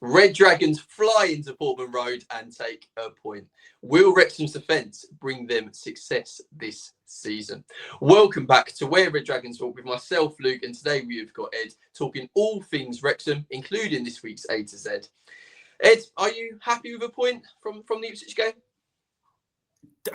Red Dragons fly into Portman Road and take a point. Will Wrexham's defence bring them success this season? Welcome back to Where Red Dragons Talk with myself, Luke, and today we have got Ed talking all things Wrexham, including this week's A to Z. Ed, are you happy with a point from the Ipswich game?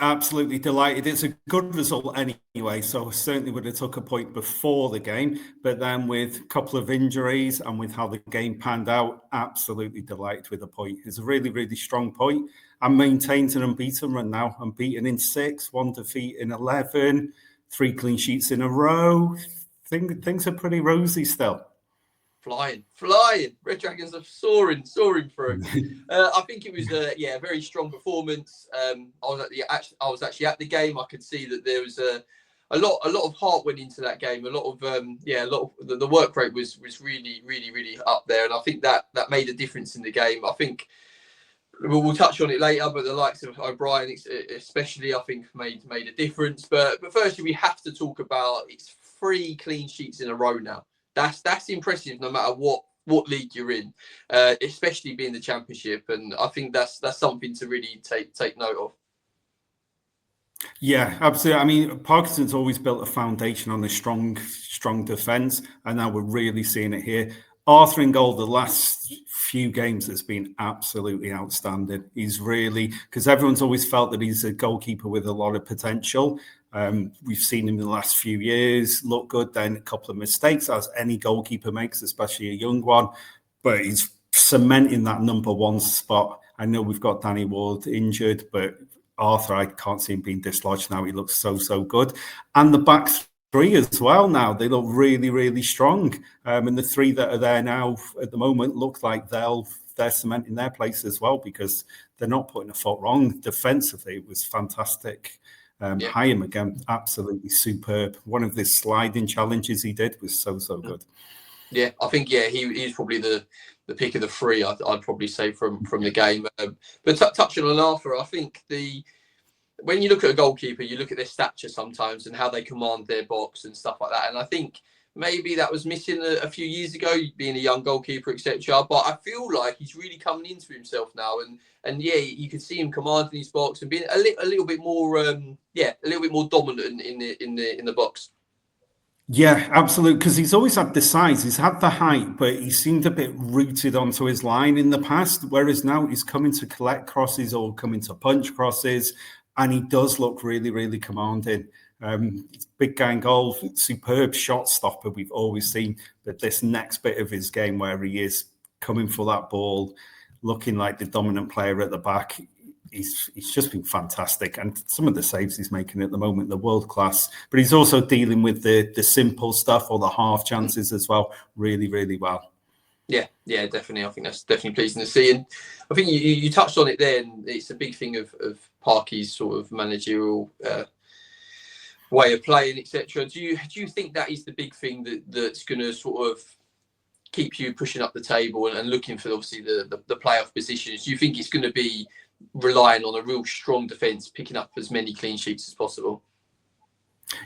Absolutely delighted. It's a good result anyway, so I certainly would have took a point before the game, but then with a couple of injuries and with how the game panned out, absolutely delighted with the point. It's a really, really strong point and maintains an unbeaten run now. Unbeaten in 6, 1 defeat in 11, 3 clean sheets in a row. Things are pretty rosy still. Flying. Red Dragons are soaring through. I think it was a very strong performance. I was actually at the game. I could see that there was a lot of heart went into that game. A lot of the work rate was really up there, and I think that made a difference in the game. I think we'll touch on it later, but the likes of O'Brien, especially, I think made a difference. But firstly, we have to talk about it's 3 clean sheets in a row now. That's impressive no matter what league you're in, especially being the Championship. And I think that's something to really take note of. Yeah, absolutely. I mean, Parkinson's always built a foundation on a strong defence, and now we're really seeing it here. Arthur in goal the last few games has been absolutely outstanding. He's really, because everyone's always felt that he's a goalkeeper with a lot of potential. We've seen him in the last few years look good, then a couple of mistakes, as any goalkeeper makes, especially a young one. But he's cementing that number 1 spot. I know we've got Danny Ward injured, but Arthur, I can't see him being dislodged now. He looks so good. And the back 3 as well now. They look really, really strong. And the 3 that are there now at the moment look like they're cementing their place as well, because they're not putting a foot wrong. Defensively, it was fantastic. Hyam again, absolutely superb. One of the sliding challenges he did was so good. Yeah, I think he's probably the pick of the 3. I'd probably say from the game. But touching on Arthur, I think when you look at a goalkeeper, you look at their stature sometimes and how they command their box and stuff like that. And I think maybe that was missing a few years ago, being a young goalkeeper, etc. But I feel like he's really coming into himself now, and you can see him commanding his box and being a little bit more, dominant in the box. Yeah, absolutely. Because he's always had the size, he's had the height, but he seemed a bit rooted onto his line in the past. Whereas now he's coming to collect crosses or coming to punch crosses, and he does look really, really commanding. Big guy in goal, superb shot stopper we've always seen. But this next bit of his game where he is coming for that ball, looking like the dominant player at the back, he's just been fantastic. And some of the saves he's making at the moment, they're world class. But he's also dealing with the simple stuff or the half chances as well, really, really well. Yeah, definitely. I think that's definitely pleasing to see. And I think you touched on it there, and it's a big thing of Parky's sort of managerial way of playing, etc. Do you think that is the big thing that's going to sort of keep you pushing up the table and looking for obviously the playoff positions? Do you think it's going to be relying on a real strong defence, picking up as many clean sheets as possible?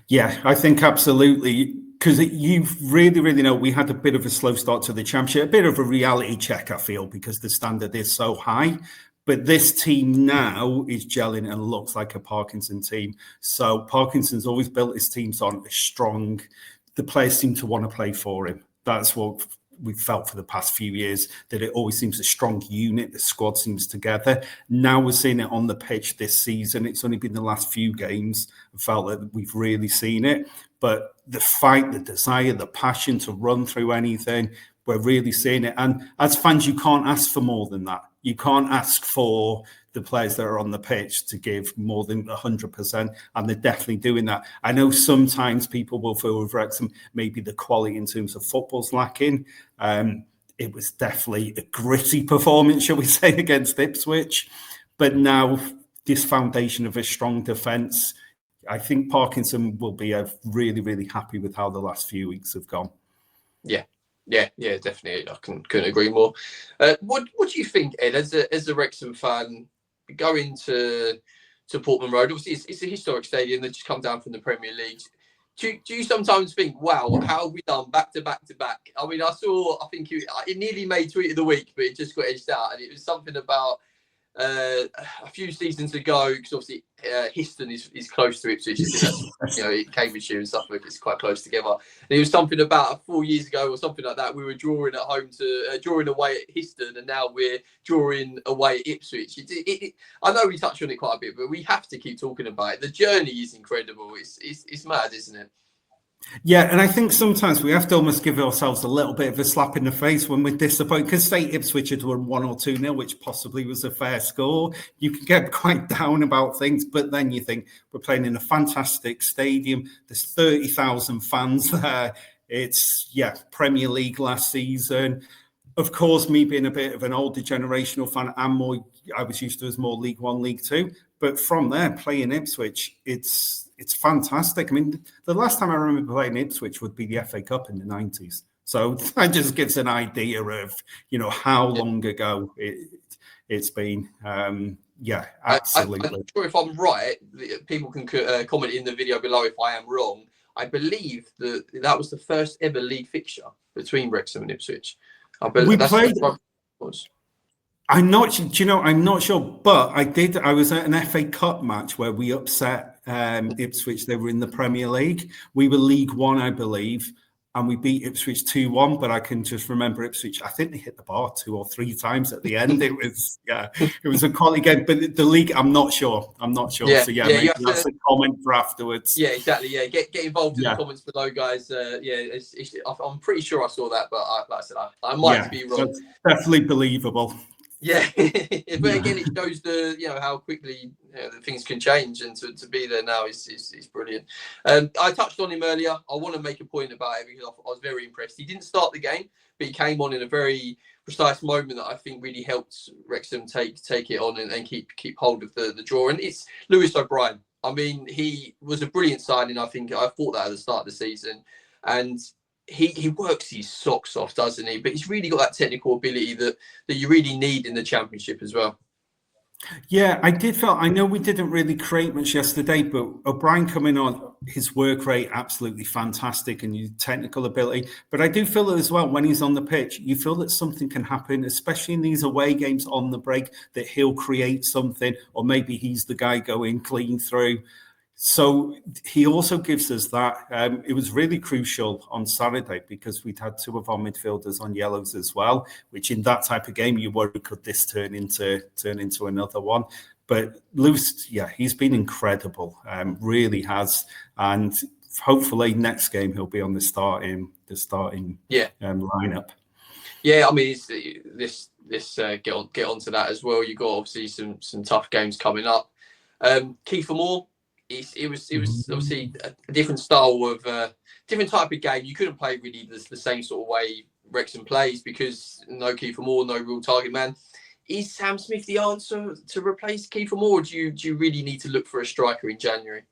Yeah, I think absolutely. Because you really, really know we had a bit of a slow start to the Championship, a bit of a reality check, I feel, because the standard is so high. But this team now is gelling and looks like a Parkinson team. So Parkinson's always built his teams on a strong, the players seem to want to play for him. That's what we've felt for the past few years, that it always seems a strong unit. The squad seems together. Now we're seeing it on the pitch this season. It's only been the last few games. I felt that we've really seen it. But the fight, the desire, the passion to run through anything, we're really seeing it. And as fans, you can't ask for more than that. You can't ask for the players that are on the pitch to give more than 100%, and they're definitely doing that. I know sometimes people will feel with Wrexham, maybe the quality in terms of football's lacking. It was definitely a gritty performance, shall we say, against Ipswich. But now this foundation of a strong defence, I think Parkinson will be really, really happy with how the last few weeks have gone. Yeah, definitely. I couldn't agree more. What do you think, Ed, as a Wrexham fan, going to Portman Road? Obviously, it's a historic stadium that just come down from the Premier League. do you sometimes think, wow, how have we done back to back to back? I mean, I think it nearly made tweet of the week, but it just got edged out. And it was something about a few seasons ago, because obviously Histon is close to Ipswich, isn't it? Cambridgeshire and Suffolk is quite close together. And it was something about 4 years ago or something like that. We were drawing at home drawing away at Histon, and now we're drawing away at Ipswich. I know we touched on it quite a bit, but we have to keep talking about it. The journey is incredible. It's mad, isn't it? Yeah, and I think sometimes we have to almost give ourselves a little bit of a slap in the face when we're disappointed. Because say Ipswich had won 1 or 2-0, which possibly was a fair score, you can get quite down about things. But then you think we're playing in a fantastic stadium. There's 30,000 fans there. It's Premier League last season. Of course, me being a bit of an older generational fan, I was used to as more League One, League Two. But from there, playing Ipswich, it's fantastic. I mean, the last time I remember playing Ipswich would be the FA Cup in the 90s. So that just gives an idea of, how long ago it's been. Absolutely. I'm not sure if I'm right. People can comment in the video below if I am wrong. I believe that was the first ever league fixture between Wrexham and Ipswich. I believe I'm not sure, but I was at an FA Cup match where we upset Ipswich. They were in the Premier League. We were League One, I believe, and we beat Ipswich 2-1. But I can just remember Ipswich. I think they hit the bar 2 or 3 times at the end. It was a quality game. But the league, I'm not sure. Yeah, so maybe that's a comment for afterwards. Yeah, exactly. Yeah, get involved in the comments below, guys. I'm pretty sure I saw that, but like I said, I might be wrong. That's definitely believable. Yeah, but again, it shows how quickly the things can change, and to be there now is brilliant. I touched on him earlier. I want to make a point about it because I was very impressed. He didn't start the game, but he came on in a very precise moment that I think really helped Wrexham take it on and keep hold of the draw. And it's Lewis O'Brien. I mean, he was a brilliant signing. I thought that at the start of the season, and he works his socks off, doesn't he? But he's really got that technical ability that you really need in the Championship as well. Yeah, I did feel. I know we didn't really create much yesterday, but O'Brien coming on, his work rate absolutely fantastic, and his technical ability. But I do feel as well when he's on the pitch, you feel that something can happen, especially in these away games on the break, that he'll create something, or maybe he's the guy going clean through. So he also gives us that. It was really crucial on Saturday because we'd had 2 of our midfielders on yellows as well, which in that type of game, you worry, could this turn into another one? But Lewis, he's been incredible, really has. And hopefully next game he'll be on the starting lineup. Yeah, I mean, this get on to that as well. You've got obviously some tough games coming up. Kiefer Moore. It was obviously a different style of different type of game. You couldn't play really the same sort of way Wrexham plays because no Kiefer Moore, no real target man. Is Sam Smith the answer to replace Kiefer Moore? Or do you really need to look for a striker in January?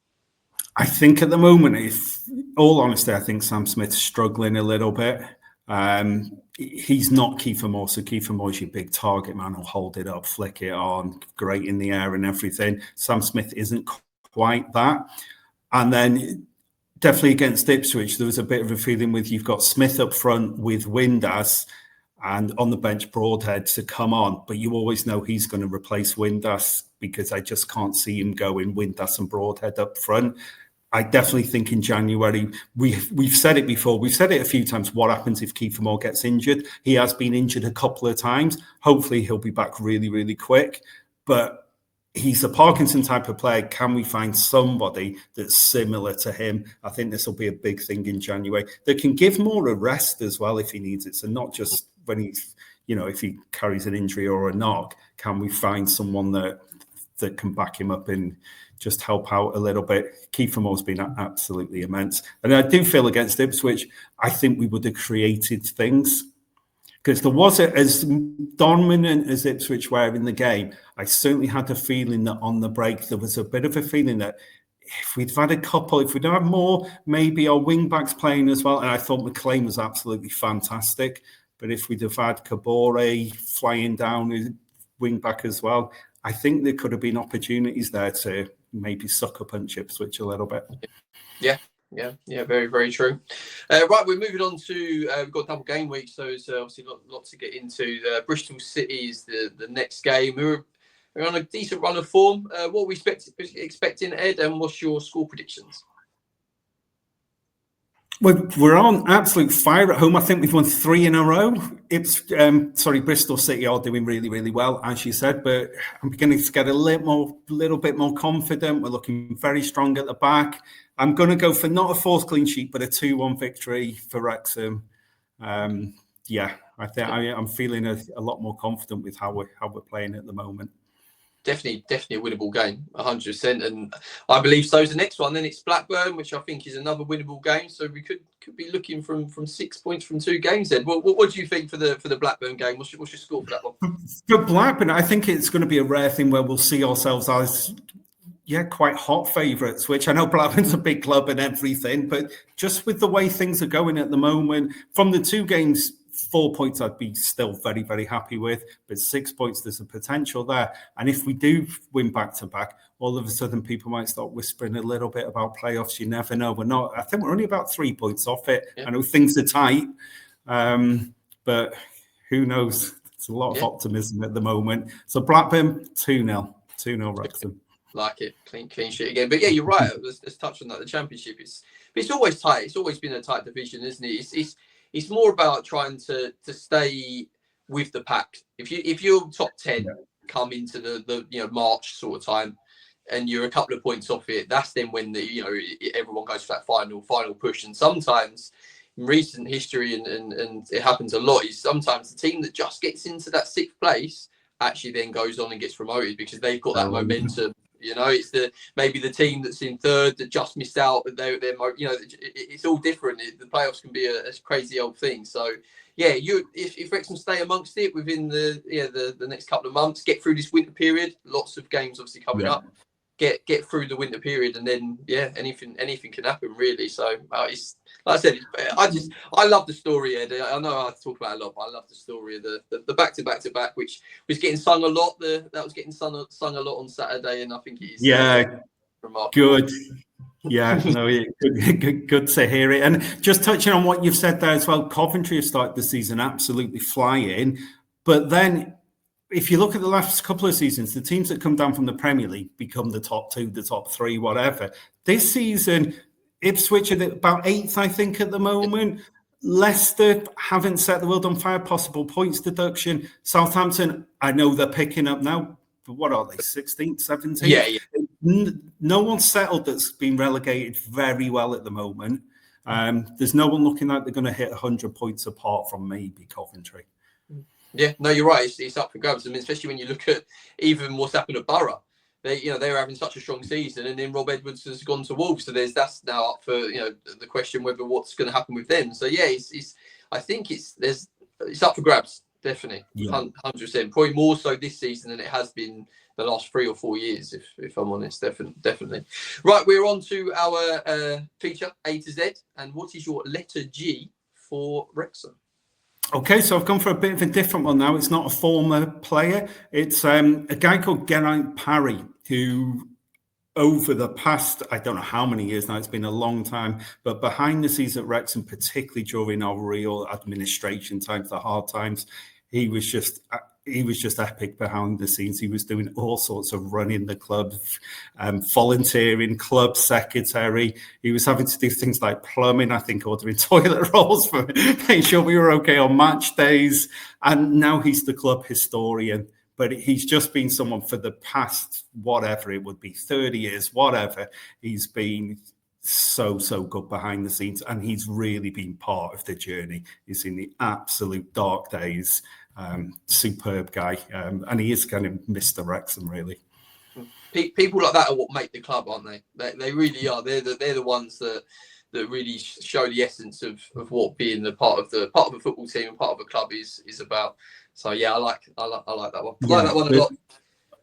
I think at the moment, if all honesty, I think Sam Smith's struggling a little bit. He's not Kiefer Moore, so Kiefer Moore's your big target man. Will hold it up, flick it on, great in the air and everything. Sam Smith isn't quite that. And then definitely against Ipswich, there was a bit of a feeling with you've got Smith up front with Windass and on the bench Broadhead to come on, but you always know he's going to replace Windass because I just can't see him going Windass and Broadhead up front. I definitely think in January, we've said it before, we've said it a few times, what happens if Kiefer Moore gets injured? He has been injured a couple of times. Hopefully he'll be back really, really quick. But he's a Parkinson type of player. Can we find somebody that's similar to him? I think this will be a big thing in January. That can give Moore a rest as well if he needs it. So not just when he's, if he carries an injury or a knock, can we find someone that can back him up and just help out a little bit? Kiefer Moore's been absolutely immense. And I do feel against Ipswich, I think we would have created things. Because there wasn't as dominant as Ipswich were in the game. I certainly had the feeling that on the break, there was a bit of a feeling that if we'd had if we'd had more, maybe our wing backs playing as well. And I thought McLean was absolutely fantastic. But if we'd have had Kabore flying down wing back as well, I think there could have been opportunities there to maybe sucker punch Ipswich a little bit. Yeah, Yeah, very, very true. Right, we're moving on to we've got double game week, so it's obviously lot to get into. Bristol City is the next game. We're on a decent run of form. What are we expecting, Ed, and what's your score predictions? We're on absolute fire at home. I think we've won 3 in a row. Bristol City are doing really, really well, as you said, but I'm beginning to get a little bit more confident. We're looking very strong at the back. I'm going to go for not a fourth clean sheet, but a 2-1 victory for Wrexham. I think I'm feeling a lot more confident with how we're playing at the moment. Definitely a winnable game, 100%, and I believe so is the next one. Then it's Blackburn, which I think is another winnable game. So we could be looking from 6 points from 2 games. Then, what do you think for the Blackburn game? What's your score for that one? For Blackburn, I think it's going to be a rare thing where we'll see ourselves as quite hot favourites. Which I know Blackburn's a big club and everything, but just with the way things are going at the moment, from the 2 games. 4 points I'd be still very, very happy with, but 6 points, there's a potential there. And if we do win back-to-back, all of a sudden people might start whispering a little bit about playoffs. You never know. I think we're only about 3 points off it. Yeah. I know things are tight, but who knows? It's a lot of optimism at the moment. So Blackburn, 2-0 Wrexham. Like it, clean sheet again. But yeah, you're right. Let's touch on that. The Championship, it's always tight. It's always been a tight division, isn't it? It's more about trying to stay with the pack. If you're top 10 come into the March sort of time, and you're a couple of points off it, that's then when everyone goes for that final push. And sometimes in recent history, and it happens a lot, is sometimes the team that just gets into that 6th place actually then goes on and gets promoted because they've got that momentum. It's maybe the team that's in 3rd that just missed out. It's all different. The playoffs can be a crazy old thing. So yeah, if Wrexham stay amongst it within the next couple of months, get through this winter period. Lots of games obviously coming up. Get through the winter period, and then anything can happen really. So it's like I said, I love the story, Ed. I know I talk about it a lot, but I love the story of the back-to-back, which was getting sung a lot. That was getting sung a lot on Saturday, and I think it is remarkable. Good. Yeah, no, good to hear it. And just touching on what you've said there as well, Coventry have started the season absolutely flying, but then if you look at the last couple of seasons, the teams that come down from the Premier League become the top 2, the top 3, whatever. This season, Ipswich are about 8th, I think, at the moment. Leicester haven't set the world on fire, possible points deduction. Southampton, I know they're picking up now, but what are they, 16th, 17th? Yeah. No one's settled that's been relegated very well at the moment. There's no one looking like they're going to hit 100 points apart from maybe Coventry. Yeah, no, you're right. It's up for grabs. I mean, especially when you look at even what's happened at Borough. They're having such a strong season, and then Rob Edwards has gone to Wolves. So that's now up for the question whether what's going to happen with them. So yeah, I think it's up for grabs, definitely, 100%. Probably more so this season than it has been the last 3 or 4 years, if I'm honest, definitely. Right, we're on to our feature A to Z, and what is your letter G for Wrexham? Okay, so I've gone for a bit of a different one now. It's not a former player. It's a guy called Geraint Parry, who over the past, I don't know how many years now, it's been a long time, but behind the scenes at Wrexham, particularly during our real administration times, the hard times, he was just epic behind the scenes. He was doing all sorts of running the club, volunteering, club secretary. He was having to do things like plumbing, I think, ordering toilet rolls for making sure we were okay on match days. And now he's the club historian. But he's just been someone for the past, whatever it would be, 30 years, whatever. He's been so good behind the scenes, and he's really been part of the journey. He's in the absolute dark days. Superb guy, and he is kind of Mr. Wrexham, really. People like that are what make the club, aren't they? They really are. They're the ones that really show the essence of what being the part of a football team and part of a club is about. So yeah, I like that one. I like that one a lot.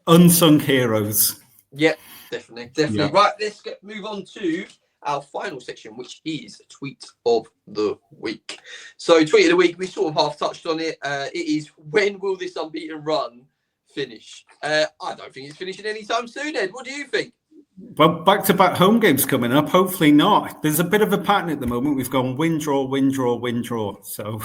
Unsung heroes. Yeah, definitely. Yeah. Right, let's move on to our final section, which is tweet of the week. So tweet of the week, we sort of half touched on it. It is, when will this unbeaten run finish? I don't think it's finishing anytime soon, Ed. What do you think? Well, back-to-back home games coming up. Hopefully not. There's a bit of a pattern at the moment. We've gone win, draw, win, draw, win, draw. So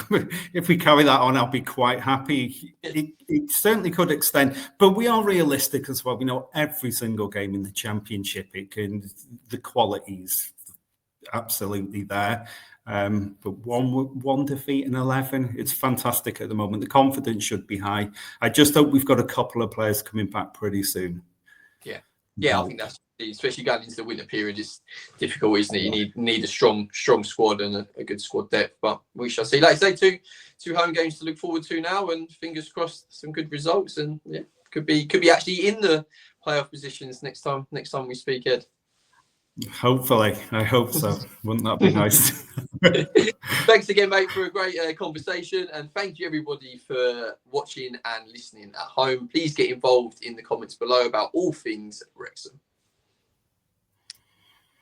if we carry that on, I'll be quite happy. It certainly could extend, but we are realistic as well. We know every single game in the Championship, the quality's absolutely there. But one defeat in 11, it's fantastic at the moment. The confidence should be high. I just hope we've got a couple of players coming back pretty soon. Yeah, I think that's, especially going into the winter period, it's difficult, isn't it? You need a strong squad and a good squad depth. But we shall see. Like I say, two home games to look forward to now, and fingers crossed, some good results, and yeah, could be actually in the playoff positions next time we speak, Ed. Hopefully, I hope so. Wouldn't that be nice? Thanks again, mate, for a great conversation, and thank you everybody for watching and listening at home. Please get involved in the comments below about all things Wrexham.